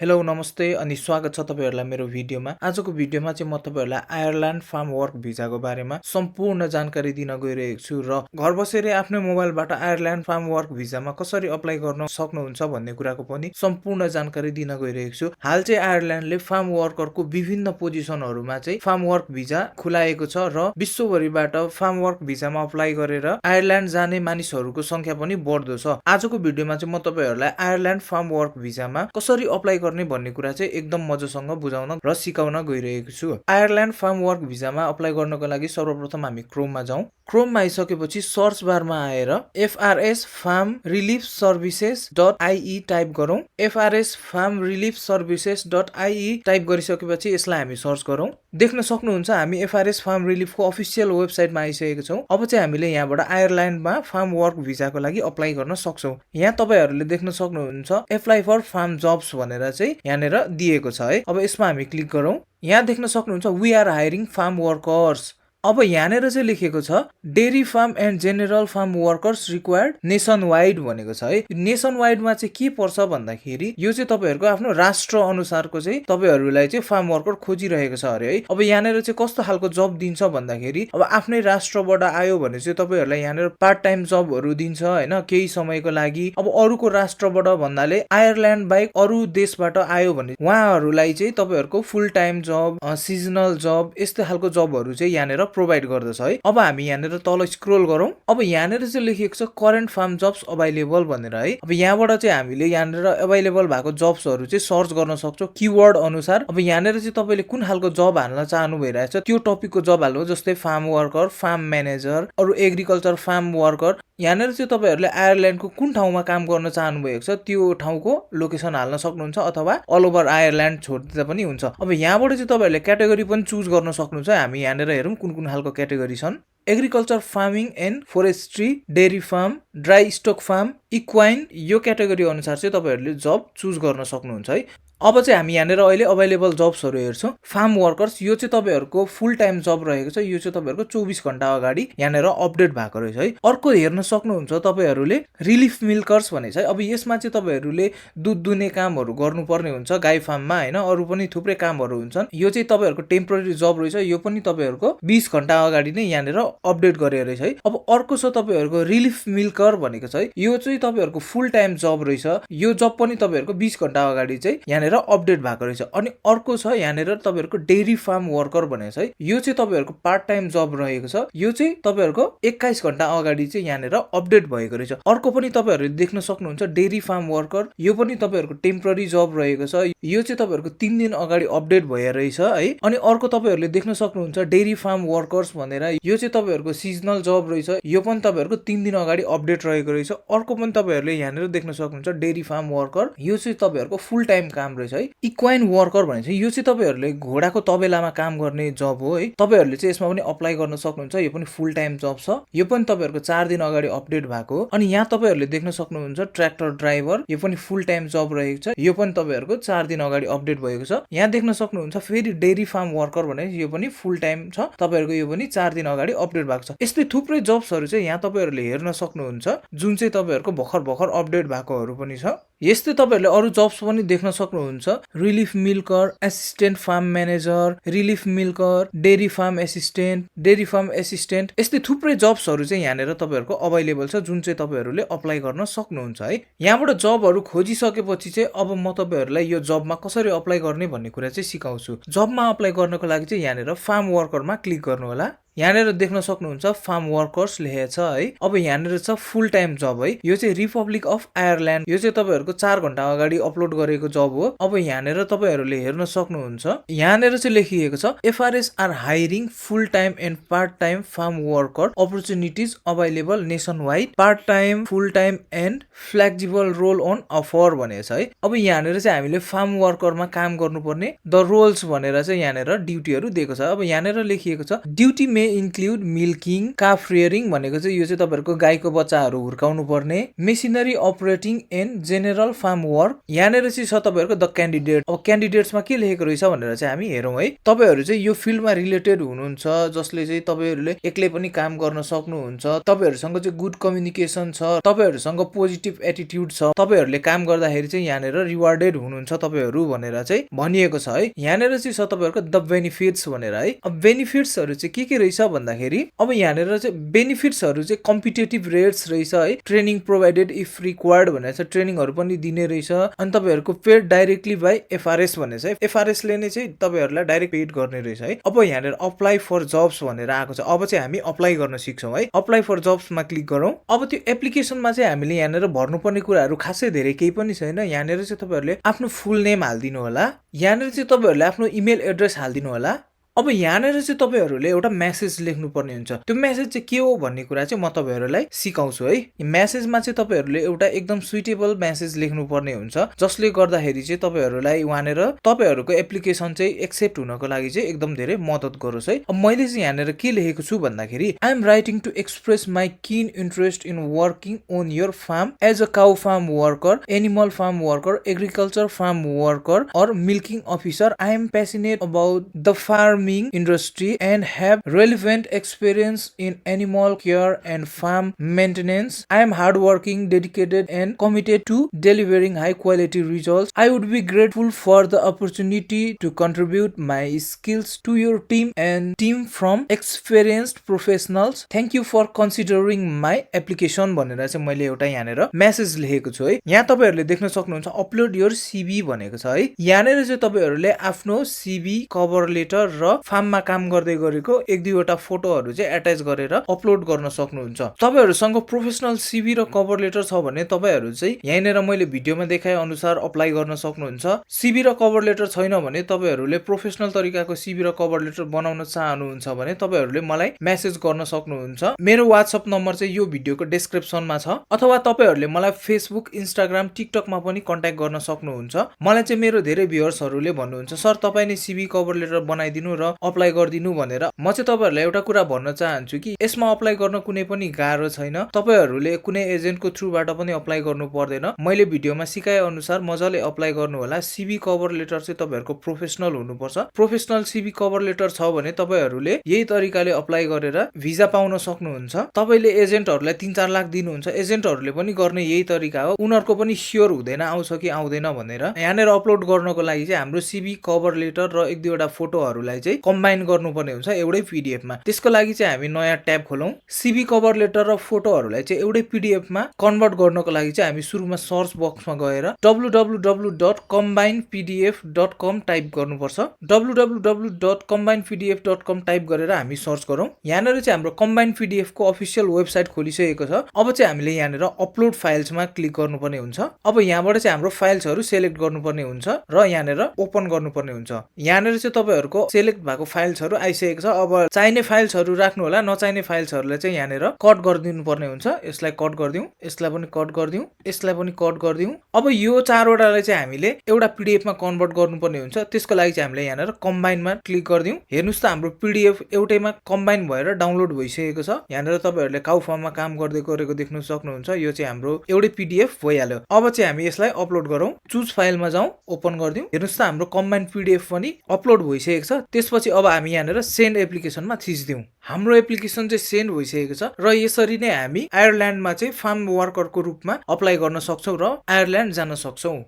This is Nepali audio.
हेलो नमस्ते अनि स्वागत छ तपाईहरुलाई मेरो भिडियोमा। आजको भिडियोमा चाहिँ म तपाईहरुलाई आयरल्यान्ड फार्म वर्क भिजाको बारेमा सम्पूर्ण जानकारी दिन गइरहेको छु र घर बसेरै आफ्नै मोबाइलबाट आयरल्यान्ड फार्म वर्क भिजामा कसरी अप्लाई गर्न सक्नुहुन्छ भन्ने कुराको पनि सम्पूर्ण जानकारी दिन गइरहेको छु। हाल चाहिँ आयरल्यान्डले फार्म वर्करको विभिन्न पोजिसनहरुमा चाहिँ फार्म वर्क भिजा खुलाएको छ र विश्वभरिबाट फार्म वर्क भिजामा अप्लाई गरेर आयरल्यान्ड जाने मानिसहरुको संख्या पनि बढ्दो छ। आजको भिडियोमा चाहिँ म तपाईहरुलाई आयरल्यान्ड फार्म वर्क भिजामा कसरी अप्लाई गर्ने भन्ने कुरा चाहिँ एकदम मजासँग बुझाउन र सिकाउन गइरहेको छु। आयरल्यान्ड फार्म वर्क भिजामा अप्लाई गर्नको लागि सर्वप्रथम हामी क्रोममा जाउँ। क्रोममा आइसकेपछि सर्च बारमा आएर FRS फार्म रिलिफ सर्भिसेस.ie टाइप गरौँ। FRS फार्म रिलिफ सर्भिसेस.ie टाइप गरिसकेपछि यसलाई हामी सर्च गरौँ। देख्न सक्नुहुन्छ हामी FRS फार्म रिलिफको अफिसियल वेबसाइटमा आइसकेको छौँ। अब चाहिँ हामीले यहाँबाट आयरल्यान्डमा फार्म वर्क भिजाको लागि अप्लाई गर्न सक्छौँ। यहाँ तपाईहरुले देख्न सक्नुहुन्छ एप्लाई फर फार्म जब्स भनेर चाहिँ यहाँनेर दिएको छ है। अब यसमा हामी क्लिक गरौँ। यहाँ देख्न सक्नुहुन्छ we are hiring farm workers. अब यहाँनेर चाहिँ लेखेको छ dairy farm and general farm workers required nationwide भनेको छ है। नेसन वाइडमा चाहिँ के पर्छ भन्दाखेरि यो चाहिँ तपाईहरुको आफ्नो राष्ट्र अनुसारको चाहिँ तपाईहरुलाई चाहिँ फार्म वर्कर खोजिरहेको छ अरे है। अब यहाँनेर चाहिँ कस्तो खालको जब दिन्छ भन्दाखेरि अब आफ्नै राष्ट्रबाट आयो भने चाहिँ तपाईहरुलाई यहाँनेर पार्ट टाइम जबहरु दिन्छ हैन, केही समयको लागि। अब अरुको राष्ट्रबाट भन्नाले आयरल्यान्ड बाहेक अरु देशबाट आयो भने उहाँहरुलाई चाहिँ तपाईहरुको फुल टाइम जब, सिजनल जब यस्तो खालको जबहरु चाहिँ यहाँनेर प्रोभाइड गर्दछ है। अब हामी यहाँनेर तल स्क्रोल गरौँ। अब यहाँनेर चाहिँ लेखिएको छ करेन्ट फार्म जब्स अभाइलेबल भनेर है। अब यहाँबाट चाहिँ हामीले यहाँनेर अभाइलेबल भएको जब्सहरु चाहिँ सर्च गर्न सक्छौं किवर्ड अनुसार। अब यहाँनेर चाहिँ तपाईले कुन खालको जब हाल्न चाहनु भइरहेछ त्यो टपिकको जब हाल्नु, जस्तै फार्म वर्कर, फार्म म्यानेजर, अरु एग्रिकल्चर फार्म वर्कर। यहाँनेर चाहिँ तपाईहरुले आयरल्यान्डको कुन ठाउँमा काम गर्न चाहनु भएको छ त्यो ठाउँको लोकेसन हाल्न सक्नुहुन्छ अथवा अल ओभर आयरल्यान्ड छोड्दिँदा पनि हुन्छ। अब यहाँबाट चाहिँ तपाईहरुले क्याटेगोरी पनि चुज गर्न सक्नुहुन्छ। हामी यहाँनेर हेरौँ कुन कुन खालको क्याटेगोरी छन्। Agriculture farming and forestry, dairy farm, dry stock farm, equine, यो क्याटेगोरी अनुसार चाहिँ तपाईहरुले जब चुज गर्न सक्नुहुन्छ है। अब चाहिँ हामी यहाँनेर अहिले अभाइलेबल जब्सहरु हेर्छौं। फार्म वर्कर्स यो चाहिँ तपाईहरुको फुल टाइम जब रहेको छ। यो चाहिँ तपाईहरुको 24 घण्टा अगाडि यहाँनेर अपडेट भएको रहेछ है। अर्को हेर्न सक्नुहुन्छ तपाईहरुले रिलिफ मिल्कर्स भनेछ है। अब यसमा चाहिँ तपाईहरुले दूध दुने कामहरु गर्नुपर्ने हुन्छ गाई फार्ममा हैन, अरु पनि थुप्रै कामहरु हुन्छन्। यो चाहिँ तपाईहरुको टेम्परेरी जब रहेछ। यो पनि तपाईहरुको 20 घण्टा अगाडि नै यहाँनेर अपडेट गरे रहेछ है। अब अर्को छ तपाईहरुको रिलिफ मिल्कर भनेको छ है। यो चाहिँ तपाईहरुको फुल टाइम जब रहेछ। यो जब पनि तपाईहरुको 20 घण्टा अगाडि चाहिँ यहाँनेर अपडेट भएको रहेछ। अनि अर्को छ यहाँनेर तपाईहरुको डेरी फार्म वर्कर भनेको छ है। यो चाहिँ तपाईहरुको पार्ट टाइम जब रहेको छ। यो चाहिँ तपाईहरुको 21 घण्टा अगाडि चाहिँ यहाँनेर अपडेट भएको रहेछ। अर्को पनि तपाईहरुले देख्न सक्नुहुन्छ डेरी फार्म वर्कर। यो पनि तपाईहरुको टेम्परेरी जब रहेको छ। यो चाहिँ तपाईहरुको 3 दिन अगाडि अपडेट भए रहेछ है। अनि अर्को तपाईहरुले देख्न सक्नुहुन्छ डेरी फार्म वर्कर्स भनेर। यो चाहिँ तपाईहरुको सिजनल जब रहेछ। यो पनि तपाईहरुको 3 दिन अगाडि अपडेट रहेको रहेछ। अर्को पनि तपाईहरुले यहाँनेर देख्न सक्नुहुन्छ डेरी फार्म वर्कर। यो चाहिँ तपाईहरुको फुल टाइम काम रहेछ है। इक्वाइन वर्कर भनेको चाहिँ यो चाहिँ तपाईहरुले घोडाको तबेलामा काम गर्ने जब हो है। तपाईहरुले चाहिँ यसमा पनि अप्लाई गर्न सक्नुहुन्छ। यो पनि फुल टाइम जब छ। यो पनि तपाईहरुको 4 दिन अगाडि अपडेट भएको हो। अनि यहाँ तपाईहरुले देख्न सक्नुहुन्छ ट्र्याक्टर ड्राइभर। यो पनि फुल टाइम जब रहेको छ। यो पनि तपाईहरुको 4 दिन अगाडि अपडेट भएको छ। यहाँ देख्न सक्नुहुन्छ फेरि डेरी फार्म वर्कर भने यो पनि फुल टाइम छ। तपाईहरुको यो पनि 4 दिन अगाडि अपडेट भएको छ। यस्तै थुप्रै जब्सहरु चाहिँ यहाँ तपाईहरुले हेर्न सक्नुहुन्छ जुन चाहिँ तपाईहरुको भर्खर अपडेट भएकोहरु पनि छ। यस्तै तपाईहरुले अरु जब्स पनि देख्न सक्नुहुन्छ। Relief milker, assistant farm manager, relief milker, dairy farm assistant, dairy farm assistant, यस्तै थुप्रै जब्सहरु चाहिँ यहाँनेर तपाईहरुको अभाइलेबल छ जुन चाहिँ तपाईहरुले अप्लाई गर्न सक्नुहुन्छ है। यहाँबाट जबहरु खोजिसकेपछि चाहिँ अब म तपाईहरुलाई यो जबमा कसरी अप्लाई गर्ने भन्ने कुरा चाहिँ सिकाउँछु। जबमा अप्लाई गर्नको लागि चाहिँ यहाँनेर फार्म वर्करमा क्लिक गर्नु होला। यहाँनेर देख्न सक्नुहुन्छ फार्म वर्कर्स लेखेको छ है। अब यहाँनेर छ फुल टाइम जब है। यो चाहिँ रिपब्लिक अफ आयरल्यान्ड। यो चाहिँ तपाईहरुको 4 घण्टा अगाडि अपलोड गरेको जब हो। अब यहाँनेर तपाईहरुले हेर्न सक्नुहुन्छ यहाँनेर चाहिँ लेखिएको छ FRS are hiring full time and part time farm worker opportunities available nationwide, part time, full time and flexible role on offer भनेको छ है। अब यहाँनेर चाहिँ हामीले फार्म वर्करमा काम गर्नुपर्ने द रोल्स भनेर चाहिँ यहाँनेर ड्युटीहरु दिएको छ। अब यहाँनेर लेखिएको छ duty may include milking, calf rearing भनेको चाहिँ यो चाहिँ तपाईहरुको गाईको बच्चाहरु हुर्काउनु पर्ने, machinery operating and general farm work. यहाँनेर चाहिँ छ तपाईहरुको द क्यान्डिडेट। अब क्यान्डिडेट्समा के लेखेको रहेछ भनेर चाहिँ हामी हेरौँ है। तपाईहरु चाहिँ यो फिल्डमा रिलेटेड हुनुहुन्छ, जसले चाहिँ तपाईहरुले एक्लै पनि काम गर्न सक्नुहुन्छ, तपाईहरुसँग चाहिँ गुड कम्युनिकेसन छ, तपाईहरुसँग पोजिटिभ एटिट्युड छ, तपाईहरुले काम गर्दाखेरि चाहिँ यहाँनेर रिवार्डेड हुनुहुन्छ तपाईहरु भनेर चाहिँ भनिएको छ है। यहाँनेर चाहिँ छ तपाईहरुको द बेनिफिट्स भनेर है। अब बेनिफिट्सहरु चाहिँ के रहेछ भन्दाखेरि अब यहाँनेर चाहिँ बेनिफिट्सहरु चाहिँ कम्पिटेटिभ रेट्स रहेछ है। ट्रेनिङ प्रोभाइडेड इफ रिक्वायर्ड भनेर चाहिँ ट्रेनिङहरु पनि दिने रहेछ। अनि तपाईहरुको पेड डाइरेक्टली बाइ एफआरएस भनेछ है। एफआरएस ले नै चाहिँ तपाईहरुलाई डाइरेक्ट पेड गर्ने रहेछ है। अब यहाँनेर अप्लाई फर जब्स भनेर आएको छ। अब चाहिँ हामी अप्लाई गर्न सिक्छौं है। अप्लाई फर जब्समा क्लिक गरौँ। अब त्यो एप्लिकेसनमा चाहिँ हामीले यहाँनेर भर्नुपर्ने कुराहरु खासै धेरै केही पनि छैन। यहाँनेर चाहिँ तपाईहरुले आफ्नो फुल नेम हाल्दिनु होला। यहाँनेर चाहिँ तपाईहरुले आफ्नो इमेल एड्रेस हाल्दिनु होला। अब यहाँनेर चाहिँ तपाईहरुले एउटा मेसेज लेख्नु पर्ने हुन्छ। त्यो मेसेज चाहिँ के हो भन्ने कुरा चाहिँ म तपाईहरुलाई सिकाउँछु है। मेसेजमा चाहिँ तपाईहरुले एउटा एकदम सुइटेबल मेसेज लेख्नु पर्ने हुन्छ, जसले गर्दाखेरि चाहिँ तपाईहरुलाई वहाँनेर तपाईहरुको एप्लिकेसन चाहिँ एक्सेप्ट हुनको लागि चाहिँ एकदम धेरै मद्दत गरोस् है। अब मैले चाहिँ यहाँनेर के लेखेको छु भन्दाखेरि I am writing to express my keen interest in working on your farm as a cow farm worker, animal farm worker, agriculture farm worker और milking officer. I am passionate about the farm industry and have relevant experience in animal care and farm maintenance. I am hardworking, dedicated and committed to delivering high quality results. I would be grateful for the opportunity to contribute my skills to your team and team from experienced professionals. Thank you for considering my application भनेर चाहिँ मैले एउटा यहाँनेर मेसेज लेखेको छु है। यहाँ तपाईहरुले देख्न सक्नुहुन्छ अपलोड योर सीवी भनेको छ है। यहाँनेर चाहिँ तपाईहरुले आफ्नो सीवी, कभर लेटर र फार्ममा काम गर्दै गरेको एक दुईवटा फोटोहरु चाहिँ एट्याच गरेर अपलोड गर्न सक्नुहुन्छ। तपाईहरुसँग प्रोफेसनल सीवी र कभर लेटर छ भने तपाईहरु चाहिँ यहाँनेर मैले भिडियोमा देखाए अनुसार अप्लाई गर्न सक्नुहुन्छ। सीवी र कभर लेटर छैन भने तपाईहरुले प्रोफेसनल तरिकाको सीवी र कभर लेटर बनाउन चाहनुहुन्छ भने तपाईहरुले मलाई मेसेज गर्न सक्नुहुन्छ। मेरो WhatsApp नम्बर चाहिँ यो भिडियोको डेस्क्रिप्सनमा छ, अथवा तपाईहरुले मलाई फेसबुक, इन्स्टाग्राम, टिकटकमा पनि कन्ट्याक्ट गर्न सक्नुहुन्छ। मलाई चाहिँ मेरो धेरै भ्युअर्सहरुले भन्नुहुन्छ सर तपाई नै सीवी कभर लेटर बनाइदिनु र अप्लाई गर्दिनु भनेर। म चाहिँ तपाईहरुलाई एउटा कुरा भन्न चाहन्छु कि यसमा अप्लाई गर्न कुनै पनि गाह्रो छैन। तपाईहरुले कुनै एजेन्टको थ्रुबाट पनि अप्लाई गर्नु पर्दैन। मैले भिडियोमा सिकाए अनुसार मजाले अप्लाई गर्नु होला। सीवी कभर लेटर चाहिँ तपाईहरुको प्रोफेसनल हुनुपर्छ। प्रोफेसनल सीवी कभर लेटर छ भने तपाईहरुले यही तरिकाले अप्लाई गरेर भिजा पाउन सक्नुहुन्छ। तपाईले एजेन्टहरुलाई 3-4 लाख दिनुहुन्छ, एजेन्टहरुले पनि गर्ने यही तरिका हो। उनीहरुको पनि स्योर हुँदैन आउँछ कि आउँदैन भनेर। यहाँनेर अपलोड गर्नको लागि चाहिँ हाम्रो सीवी कभर लेटर र एक दुईवटा फोटोहरुलाई चाहिँ कम्बाइन गर्नुपर्ने हुन्छ एउटै पीडीएफ मा। त्यसको लागि चाहिँ हामी नयाँ ट्याब खोलौं। सीवी कभर लेटर र फोटोहरुलाई चाहिँ एउटै पीडीएफ मा कन्भर्ट गर्नको लागि चाहिँ हामी सुरुमा सर्च बक्समा गएर www.combinedpdf.com टाइप गर्नुपर्छ। www.combinedpdf.com टाइप गरेर हामी सर्च गरौँ। यहाँनेर चाहिँ हाम्रो कम्बाइन्ड पीडीएफ को अफिसियल वेबसाइट खोलिसकेको छ। अब चाहिँ हामीले यहाँनेर अपलोड फाइल्समा क्लिक गर्नुपर्ने हुन्छ। अब यहाँबाट चाहिँ हाम्रो फाइल्सहरु सिलेक्ट गर्नुपर्ने हुन्छ र यहाँनेर ओपन गर्नुपर्ने हुन्छ। यहाँनेर चाहिँ तपाईहरुको सिलेक्ट भएको फाइल्सहरु आइसकेको छ। अब चाहिने फाइल्सहरु राख्नु होला, नचाहिने फाइल्सहरुलाई चाहिँ यहाँनेर कट गरिदिनु पर्ने हुन्छ। यसलाई कट गर्दियौ, यसलाई पनि कट गर्दियौ, यसलाई पनि कट गर्दियौ। अब यो चारवटालाई चाहिँ हामीले एउटा पीडीएफ मा कन्भर्ट गर्नुपर्ने हुन्छ। त्यसको लागि चाहिँ हामीले यहाँनेर कम्बाइनमा क्लिक गर्दियौ। हेर्नुस् त हाम्रो पीडीएफ एउटैमा कम्बाइन भएर डाउनलोड भइसकेको छ। यहाँनेर तपाईहरुले काउ फार्ममा काम गर्दै गरेको देख्न सक्नुहुन्छ। यो चाहिँ हाम्रो एउटै पीडीएफ भइहाल्यो। अब चाहिँ हामी यसलाई अपलोड गरौँ। चुज फाइलमा जाउँ, ओपन गर्दियौ। हेर्नुस् त हाम्रो कम्बाइन्ड पीडीएफ पनि अपलोड भइसकेको छ। त्यसपछि अब हामी यहाँनेर सेन्ड एप्लिकेसनमा थिच्दियौ। हाम्रो एप्लिकेसन चाहिँ सेन्ड भइसकेको छ र यसरी नै हामी आयरल्यान्डमा चाहिँ फार्म वर्करको रूपमा अप्लाई गर्न सक्छौं र आयरल्यान्ड जान सक्छौं।